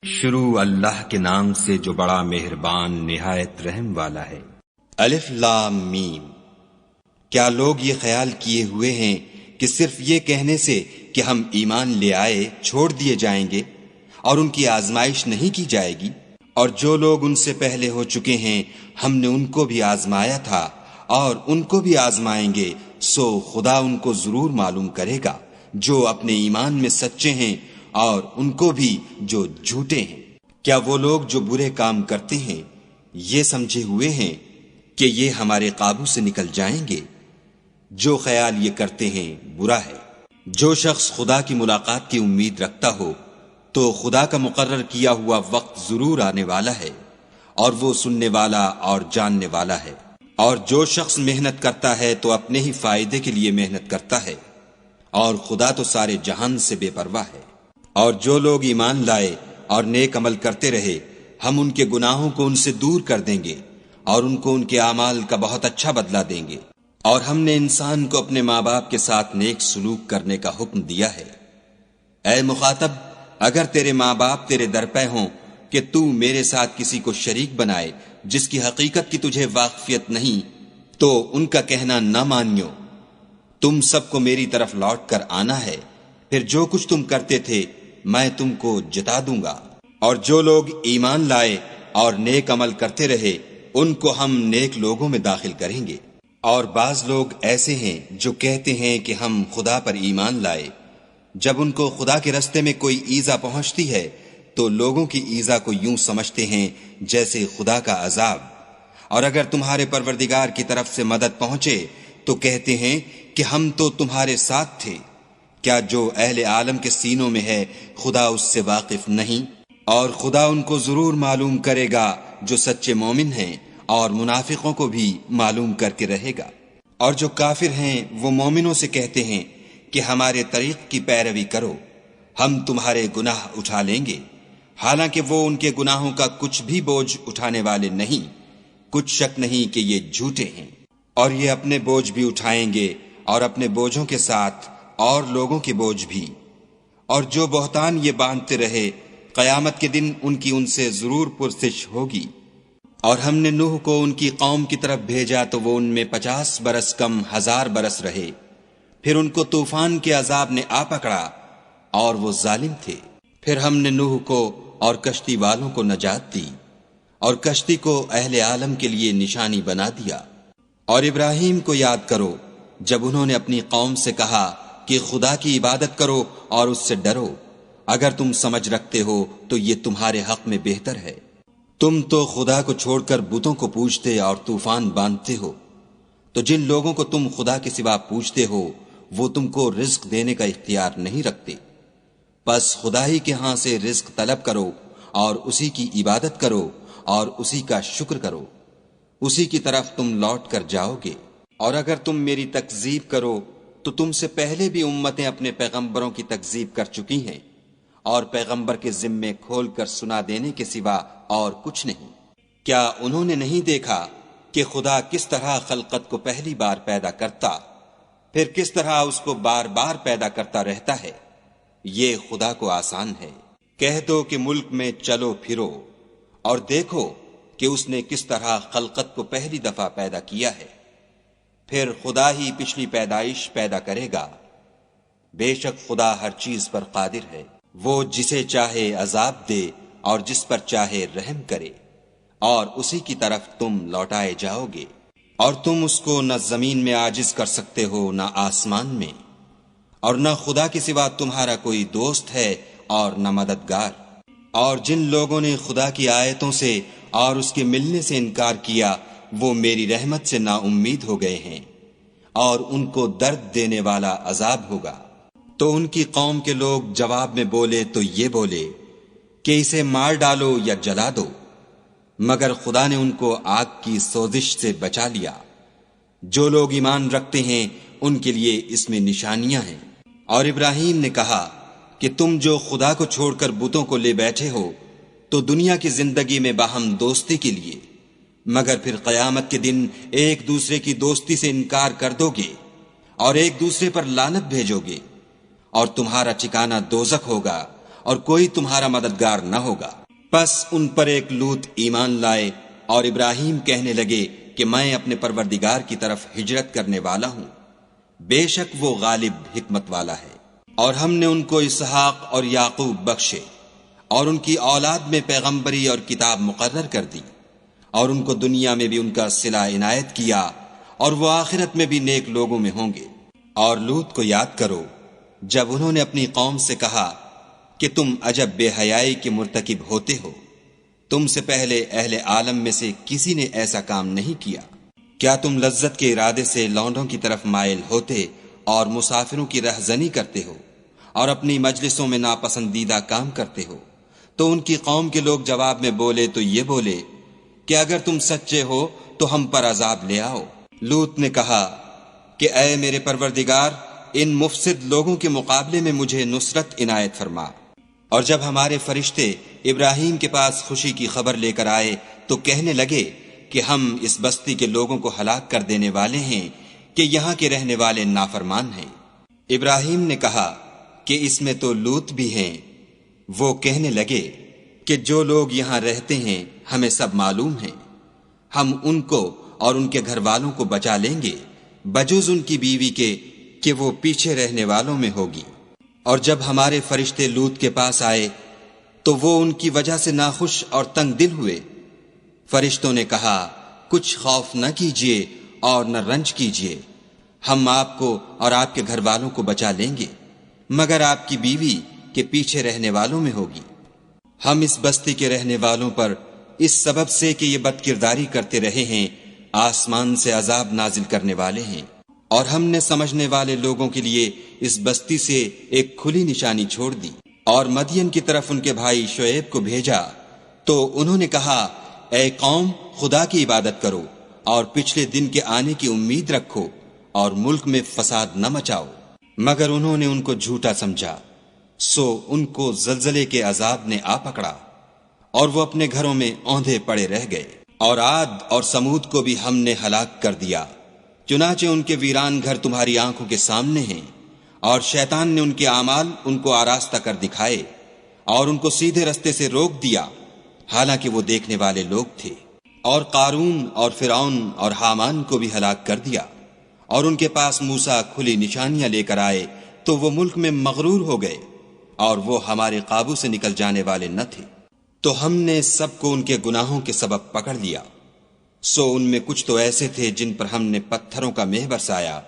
شروع اللہ کے نام سے جو بڑا مہربان نہایت رحم والا ہے۔ الف لام میم۔ کیا لوگ یہ خیال کیے ہوئے ہیں کہ صرف یہ کہنے سے کہ ہم ایمان لے آئے چھوڑ دیے جائیں گے اور ان کی آزمائش نہیں کی جائے گی؟ اور جو لوگ ان سے پہلے ہو چکے ہیں ہم نے ان کو بھی آزمایا تھا اور ان کو بھی آزمائیں گے، سو خدا ان کو ضرور معلوم کرے گا جو اپنے ایمان میں سچے ہیں اور ان کو بھی جو جھوٹے ہیں۔ کیا وہ لوگ جو برے کام کرتے ہیں یہ سمجھے ہوئے ہیں کہ یہ ہمارے قابو سے نکل جائیں گے؟ جو خیال یہ کرتے ہیں برا ہے۔ جو شخص خدا کی ملاقات کی امید رکھتا ہو تو خدا کا مقرر کیا ہوا وقت ضرور آنے والا ہے اور وہ سننے والا اور جاننے والا ہے۔ اور جو شخص محنت کرتا ہے تو اپنے ہی فائدے کے لیے محنت کرتا ہے، اور خدا تو سارے جہان سے بے پرواہ ہے۔ اور جو لوگ ایمان لائے اور نیک عمل کرتے رہے ہم ان کے گناہوں کو ان سے دور کر دیں گے اور ان کو ان کے اعمال کا بہت اچھا بدلہ دیں گے۔ اور ہم نے انسان کو اپنے ماں باپ کے ساتھ نیک سلوک کرنے کا حکم دیا ہے۔ اے مخاطب، اگر تیرے ماں باپ تیرے در پہ ہوں کہ تو میرے ساتھ کسی کو شریک بنائے جس کی حقیقت کی تجھے واقفیت نہیں، تو ان کا کہنا نہ مانیو۔ تم سب کو میری طرف لوٹ کر آنا ہے، پھر جو کچھ تم کرتے تھے میں تم کو جتا دوں گا۔ اور جو لوگ ایمان لائے اور نیک عمل کرتے رہے ان کو ہم نیک لوگوں میں داخل کریں گے۔ اور بعض لوگ ایسے ہیں جو کہتے ہیں کہ ہم خدا پر ایمان لائے، جب ان کو خدا کے رستے میں کوئی ایذا پہنچتی ہے تو لوگوں کی ایذا کو یوں سمجھتے ہیں جیسے خدا کا عذاب۔ اور اگر تمہارے پروردگار کی طرف سے مدد پہنچے تو کہتے ہیں کہ ہم تو تمہارے ساتھ تھے۔ کیا جو اہل عالم کے سینوں میں ہے خدا اس سے واقف نہیں؟ اور خدا ان کو ضرور معلوم کرے گا جو سچے مومن ہیں، اور منافقوں کو بھی معلوم کر کے رہے گا۔ اور جو کافر ہیں وہ مومنوں سے کہتے ہیں کہ ہمارے طریق کی پیروی کرو، ہم تمہارے گناہ اٹھا لیں گے، حالانکہ وہ ان کے گناہوں کا کچھ بھی بوجھ اٹھانے والے نہیں۔ کچھ شک نہیں کہ یہ جھوٹے ہیں، اور یہ اپنے بوجھ بھی اٹھائیں گے اور اپنے بوجھوں کے ساتھ اور لوگوں کے بوجھ بھی۔ اور جو بہتان یہ باندھتے رہے قیامت کے دن ان کی ان سے ضرور پرسش ہوگی۔ اور ہم نے نوح کو ان کی قوم کی طرف بھیجا تو وہ ان میں 50 برس کم 1000 برس رہے، پھر ان کو طوفان کے عذاب نے آ پکڑا اور وہ ظالم تھے۔ پھر ہم نے نوح کو اور کشتی والوں کو نجات دی اور کشتی کو اہل عالم کے لیے نشانی بنا دیا۔ اور ابراہیم کو یاد کرو جب انہوں نے اپنی قوم سے کہا کہ خدا کی عبادت کرو اور اس سے ڈرو، اگر تم سمجھ رکھتے ہو تو یہ تمہارے حق میں بہتر ہے۔ تم تو خدا کو چھوڑ کر بتوں کو پوجتے اور طوفان باندھتے ہو، تو جن لوگوں کو تم خدا کے سوا پوجتے ہو وہ تم کو رزق دینے کا اختیار نہیں رکھتے۔ پس خدا ہی کے ہاں سے رزق طلب کرو اور اسی کی عبادت کرو اور اسی کا شکر کرو، اسی کی طرف تم لوٹ کر جاؤ گے۔ اور اگر تم میری تکذیب کرو تو تم سے پہلے بھی امتیں اپنے پیغمبروں کی تکذیب کر چکی ہیں، اور پیغمبر کے ذمے کھول کر سنا دینے کے سوا اور کچھ نہیں۔ کیا انہوں نے نہیں دیکھا کہ خدا کس طرح خلقت کو پہلی بار پیدا کرتا، پھر کس طرح اس کو بار بار پیدا کرتا رہتا ہے؟ یہ خدا کو آسان ہے۔ کہہ دو کہ ملک میں چلو پھرو اور دیکھو کہ اس نے کس طرح خلقت کو پہلی دفعہ پیدا کیا ہے، پھر خدا ہی پچھلی پیدائش پیدا کرے گا۔ بے شک خدا ہر چیز پر قادر ہے، وہ جسے چاہے عذاب دے اور جس پر چاہے رحم کرے، اور اسی کی طرف تم لوٹائے جاؤ گے۔ اور تم اس کو نہ زمین میں عاجز کر سکتے ہو نہ آسمان میں، اور نہ خدا کے سوا تمہارا کوئی دوست ہے اور نہ مددگار۔ اور جن لوگوں نے خدا کی آیتوں سے اور اس کے ملنے سے انکار کیا وہ میری رحمت سے نا امید ہو گئے ہیں، اور ان کو درد دینے والا عذاب ہوگا۔ تو ان کی قوم کے لوگ جواب میں بولے تو یہ بولے کہ اسے مار ڈالو یا جلا دو، مگر خدا نے ان کو آگ کی سوزش سے بچا لیا۔ جو لوگ ایمان رکھتے ہیں ان کے لیے اس میں نشانیاں ہیں۔ اور ابراہیم نے کہا کہ تم جو خدا کو چھوڑ کر بتوں کو لے بیٹھے ہو تو دنیا کی زندگی میں باہم دوستی کے لیے، مگر پھر قیامت کے دن ایک دوسرے کی دوستی سے انکار کر دو گے اور ایک دوسرے پر لعنت بھیجو گے، اور تمہارا ٹھکانہ دوزخ ہوگا اور کوئی تمہارا مددگار نہ ہوگا۔ پس ان پر ایک لوط ایمان لائے اور ابراہیم کہنے لگے کہ میں اپنے پروردگار کی طرف ہجرت کرنے والا ہوں، بے شک وہ غالب حکمت والا ہے۔ اور ہم نے ان کو اسحاق اور یعقوب بخشے اور ان کی اولاد میں پیغمبری اور کتاب مقرر کر دی، اور ان کو دنیا میں بھی ان کا صلہ عنایت کیا، اور وہ آخرت میں بھی نیک لوگوں میں ہوں گے۔ اور لوط کو یاد کرو جب انہوں نے اپنی قوم سے کہا کہ تم عجب بے حیائی کے مرتکب ہوتے ہو، تم سے پہلے اہل عالم میں سے کسی نے ایسا کام نہیں کیا۔ کیا تم لذت کے ارادے سے لونڈوں کی طرف مائل ہوتے اور مسافروں کی رہزنی کرتے ہو اور اپنی مجلسوں میں ناپسندیدہ کام کرتے ہو؟ تو ان کی قوم کے لوگ جواب میں بولے تو یہ بولے کہ اگر تم سچے ہو تو ہم پر عذاب لے آؤ۔ لوط نے کہا کہ اے میرے پروردگار، ان مفسد لوگوں کے مقابلے میں مجھے نصرت عنایت فرما۔ اور جب ہمارے فرشتے ابراہیم کے پاس خوشی کی خبر لے کر آئے تو کہنے لگے کہ ہم اس بستی کے لوگوں کو ہلاک کر دینے والے ہیں کہ یہاں کے رہنے والے نافرمان ہیں۔ ابراہیم نے کہا کہ اس میں تو لوط بھی ہیں۔ وہ کہنے لگے کہ جو لوگ یہاں رہتے ہیں ہمیں سب معلوم ہیں، ہم ان کو اور ان کے گھر والوں کو بچا لیں گے بجز ان کی بیوی کے کہ وہ پیچھے رہنے والوں میں ہوگی۔ اور جب ہمارے فرشتے لوط کے پاس آئے تو وہ ان کی وجہ سے ناخوش اور تنگ دل ہوئے۔ فرشتوں نے کہا کچھ خوف نہ کیجیے اور نہ رنج کیجیے، ہم آپ کو اور آپ کے گھر والوں کو بچا لیں گے، مگر آپ کی بیوی کے پیچھے رہنے والوں میں ہوگی۔ ہم اس بستی کے رہنے والوں پر اس سبب سے کہ یہ بد کرداری کرتے رہے ہیں آسمان سے عذاب نازل کرنے والے ہیں، اور ہم نے سمجھنے والے لوگوں کے لیے اس بستی سے ایک کھلی نشانی چھوڑ دی۔ اور مدین کی طرف ان کے بھائی شعیب کو بھیجا تو انہوں نے کہا اے قوم، خدا کی عبادت کرو اور پچھلے دن کے آنے کی امید رکھو اور ملک میں فساد نہ مچاؤ، مگر انہوں نے ان کو جھوٹا سمجھا، سو ان کو زلزلے کے عذاب نے آ پکڑا اور وہ اپنے گھروں میں اوندھے پڑے رہ گئے۔ اور عاد اور سمود کو بھی ہم نے ہلاک کر دیا، چنانچہ ان کے ویران گھر تمہاری آنکھوں کے سامنے ہیں، اور شیطان نے ان کے اعمال ان کو آراستہ کر دکھائے اور ان کو سیدھے رستے سے روک دیا، حالانکہ وہ دیکھنے والے لوگ تھے۔ اور قارون اور فرعون اور حامان کو بھی ہلاک کر دیا، اور ان کے پاس موسیٰ کھلی نشانیاں لے کر آئے تو وہ ملک میں مغرور ہو گئے اور وہ ہمارے قابو سے نکل جانے والے نہ تھے۔ تو ہم نے سب کو ان کے گناہوں کے سبب پکڑ لیا، سو ان میں کچھ تو ایسے تھے جن پر ہم نے پتھروں کا مہ برسایا،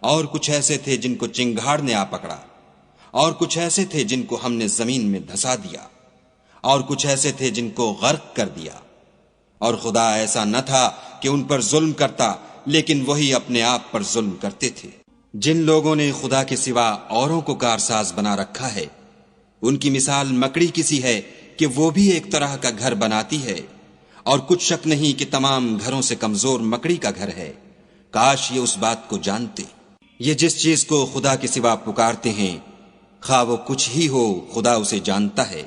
اور کچھ ایسے تھے جن کو چنگھاڑ نے آ پکڑا، اور کچھ ایسے تھے جن کو ہم نے زمین میں دھسا دیا، اور کچھ ایسے تھے جن کو غرق کر دیا۔ اور خدا ایسا نہ تھا کہ ان پر ظلم کرتا، لیکن وہی اپنے آپ پر ظلم کرتے تھے۔ جن لوگوں نے خدا کے سوا اوروں کو کارساز بنا رکھا ہے، ان کی مثال مکڑی کسی ہے کہ وہ بھی ایک طرح کا گھر بناتی ہے، اور کچھ شک نہیں کہ تمام گھروں سے کمزور مکڑی کا گھر ہے۔ کاش یہ اس بات کو جانتے۔ یہ جس چیز کو خدا کے سوا پکارتے ہیں، خواہ وہ کچھ ہی ہو، خدا اسے جانتا ہے،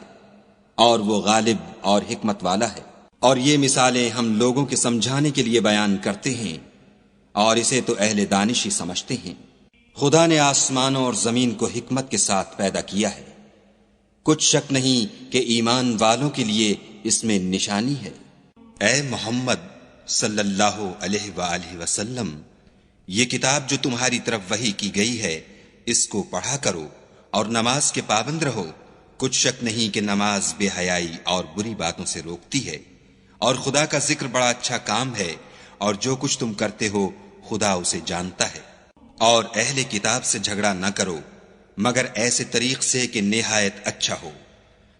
اور وہ غالب اور حکمت والا ہے۔ اور یہ مثالیں ہم لوگوں کے سمجھانے کے لیے بیان کرتے ہیں، اور اسے تو اہل دانش ہی سمجھتے ہیں۔ خدا نے آسمانوں اور زمین کو حکمت کے ساتھ پیدا کیا ہے، کچھ شک نہیں کہ ایمان والوں کے لیے اس میں نشانی ہے۔ اے محمد صلی اللہ علیہ وآلہ وسلم، یہ کتاب جو تمہاری طرف وحی کی گئی ہے، اس کو پڑھا کرو اور نماز کے پابند رہو۔ کچھ شک نہیں کہ نماز بے حیائی اور بری باتوں سے روکتی ہے، اور خدا کا ذکر بڑا اچھا کام ہے، اور جو کچھ تم کرتے ہو خدا اسے جانتا ہے۔ اور اہل کتاب سے جھگڑا نہ کرو مگر ایسے طریق سے کہ نہایت اچھا ہو۔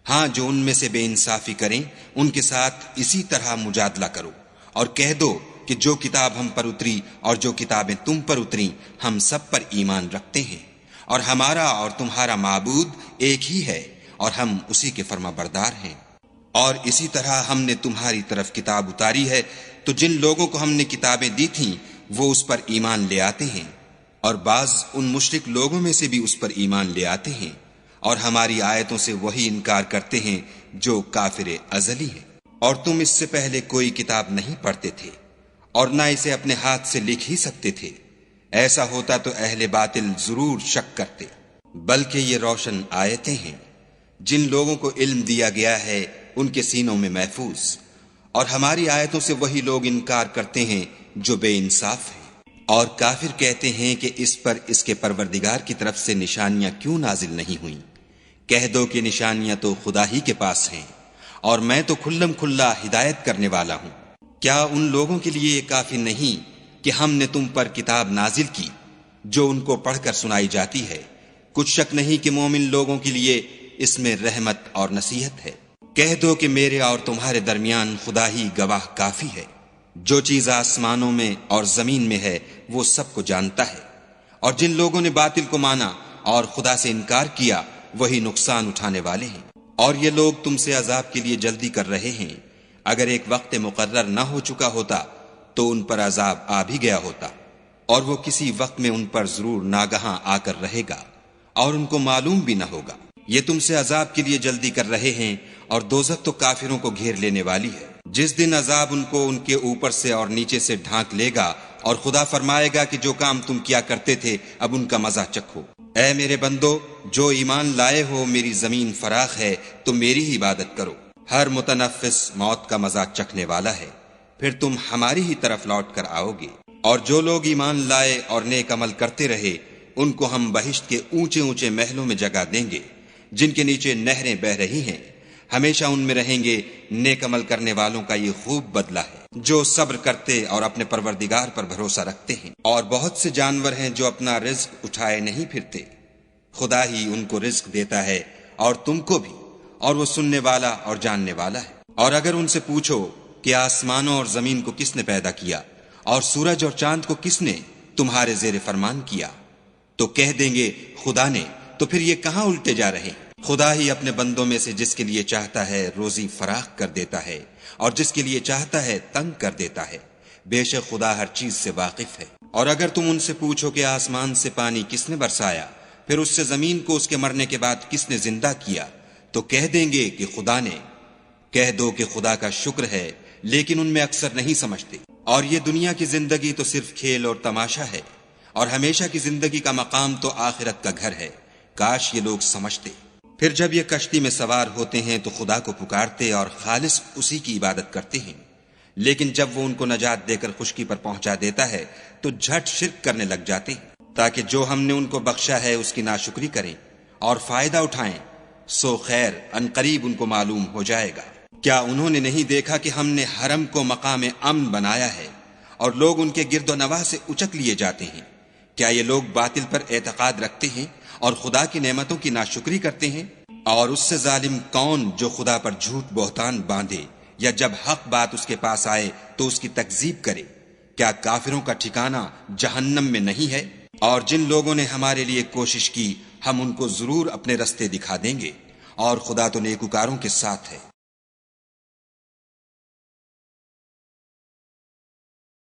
ہاں، جو ان میں سے بے انصافی کریں ان کے ساتھ اسی طرح مجادلہ کرو، اور کہہ دو کہ جو کتاب ہم پر اتری اور جو کتابیں تم پر اتریں ہم سب پر ایمان رکھتے ہیں، اور ہمارا اور تمہارا معبود ایک ہی ہے، اور ہم اسی کے فرما بردار ہیں۔ اور اسی طرح ہم نے تمہاری طرف کتاب اتاری ہے، تو جن لوگوں کو ہم نے کتابیں دی تھیں وہ اس پر ایمان لے آتے ہیں، اور بعض ان مشرک لوگوں میں سے بھی اس پر ایمان لے آتے ہیں، اور ہماری آیتوں سے وہی انکار کرتے ہیں جو کافر ازلی ہیں۔ اور تم اس سے پہلے کوئی کتاب نہیں پڑھتے تھے، اور نہ اسے اپنے ہاتھ سے لکھ ہی سکتے تھے، ایسا ہوتا تو اہل باطل ضرور شک کرتے، بلکہ یہ روشن آیتیں ہیں جن لوگوں کو علم دیا گیا ہے ان کے سینوں میں محفوظ، اور ہماری آیتوں سے وہی لوگ انکار کرتے ہیں جو بے انصاف ہیں۔ اور کافر کہتے ہیں کہ اس پر اس کے پروردگار کی طرف سے نشانیاں کیوں نازل نہیں ہوئیں؟ کہہ دو کہ نشانیاں تو خدا ہی کے پاس ہیں، اور میں تو کھلم کھلا ہدایت کرنے والا ہوں۔ کیا ان لوگوں کے لیے یہ کافی نہیں کہ ہم نے تم پر کتاب نازل کی جو ان کو پڑھ کر سنائی جاتی ہے؟ کچھ شک نہیں کہ مومن لوگوں کے لیے اس میں رحمت اور نصیحت ہے۔ کہہ دو کہ میرے اور تمہارے درمیان خدا ہی گواہ کافی ہے، جو چیز آسمانوں میں اور زمین میں ہے وہ سب کو جانتا ہے۔ اور جن لوگوں نے باطل کو مانا اور خدا سے انکار کیا وہی نقصان اٹھانے والے ہیں۔ اور یہ لوگ تم سے عذاب کے لیے جلدی کر رہے ہیں، اگر ایک وقت مقرر نہ ہو چکا ہوتا تو ان پر عذاب آ بھی گیا ہوتا، اور وہ کسی وقت میں ان پر ضرور ناگہاں آ کر رہے گا، اور ان کو معلوم بھی نہ ہوگا۔ یہ تم سے عذاب کے لیے جلدی کر رہے ہیں، اور دوزخ تو کافروں کو گھیر لینے والی ہے۔ جس دن عذاب ان کو ان کے اوپر سے اور نیچے سے ڈھانک لے گا، اور خدا فرمائے گا کہ جو کام تم کیا کرتے تھے اب ان کا مزہ چکھو۔ اے میرے بندو، جو ایمان لائے ہو، میری زمین فراخ ہے، تم میری ہی عبادت کرو۔ ہر متنفس موت کا مزہ چکھنے والا ہے، پھر تم ہماری ہی طرف لوٹ کر آؤ گے۔ اور جو لوگ ایمان لائے اور نیک عمل کرتے رہے ان کو ہم بہشت کے اونچے اونچے محلوں میں جگہ دیں گے، جن کے نیچے نہریں بہ رہی ہیں، ہمیشہ ان میں رہیں گے۔ نیک عمل کرنے والوں کا یہ خوب بدلہ ہے، جو صبر کرتے اور اپنے پروردگار پر بھروسہ رکھتے ہیں۔ اور بہت سے جانور ہیں جو اپنا رزق اٹھائے نہیں پھرتے، خدا ہی ان کو رزق دیتا ہے اور تم کو بھی، اور وہ سننے والا اور جاننے والا ہے۔ اور اگر ان سے پوچھو کہ آسمانوں اور زمین کو کس نے پیدا کیا، اور سورج اور چاند کو کس نے تمہارے زیر فرمان کیا، تو کہہ دیں گے خدا نے۔ تو پھر یہ کہاں الٹے جا رہے ہیں؟ خدا ہی اپنے بندوں میں سے جس کے لیے چاہتا ہے روزی فراخ کر دیتا ہے، اور جس کے لیے چاہتا ہے تنگ کر دیتا ہے۔ بے شک خدا ہر چیز سے واقف ہے۔ اور اگر تم ان سے پوچھو کہ آسمان سے پانی کس نے برسایا، پھر اس سے زمین کو اس کے مرنے کے بعد کس نے زندہ کیا، تو کہہ دیں گے کہ خدا نے۔ کہہ دو کہ خدا کا شکر ہے، لیکن ان میں اکثر نہیں سمجھتے۔ اور یہ دنیا کی زندگی تو صرف کھیل اور تماشا ہے، اور ہمیشہ کی زندگی کا مقام تو آخرت کا گھر ہے۔ کاش یہ لوگ سمجھتے۔ پھر جب یہ کشتی میں سوار ہوتے ہیں تو خدا کو پکارتے اور خالص اسی کی عبادت کرتے ہیں، لیکن جب وہ ان کو نجات دے کر خشکی پر پہنچا دیتا ہے تو جھٹ شرک کرنے لگ جاتے ہیں، تاکہ جو ہم نے ان کو بخشا ہے اس کی ناشکری کریں اور فائدہ اٹھائیں۔ سو خیر ان قریب ان کو معلوم ہو جائے گا۔ کیا انہوں نے نہیں دیکھا کہ ہم نے حرم کو مقام امن بنایا ہے، اور لوگ ان کے گرد و نواح سے اچک لیے جاتے ہیں؟ کیا یہ لوگ باطل پر اعتقاد رکھتے ہیں اور خدا کی نعمتوں کی ناشکری کرتے ہیں؟ اور اس سے ظالم کون جو خدا پر جھوٹ بہتان باندھے، یا جب حق بات اس کے پاس آئے تو اس کی تکذیب کرے؟ کیا کافروں کا ٹھکانہ جہنم میں نہیں ہے؟ اور جن لوگوں نے ہمارے لیے کوشش کی ہم ان کو ضرور اپنے رستے دکھا دیں گے، اور خدا تو نیکوکاروں کے ساتھ ہے۔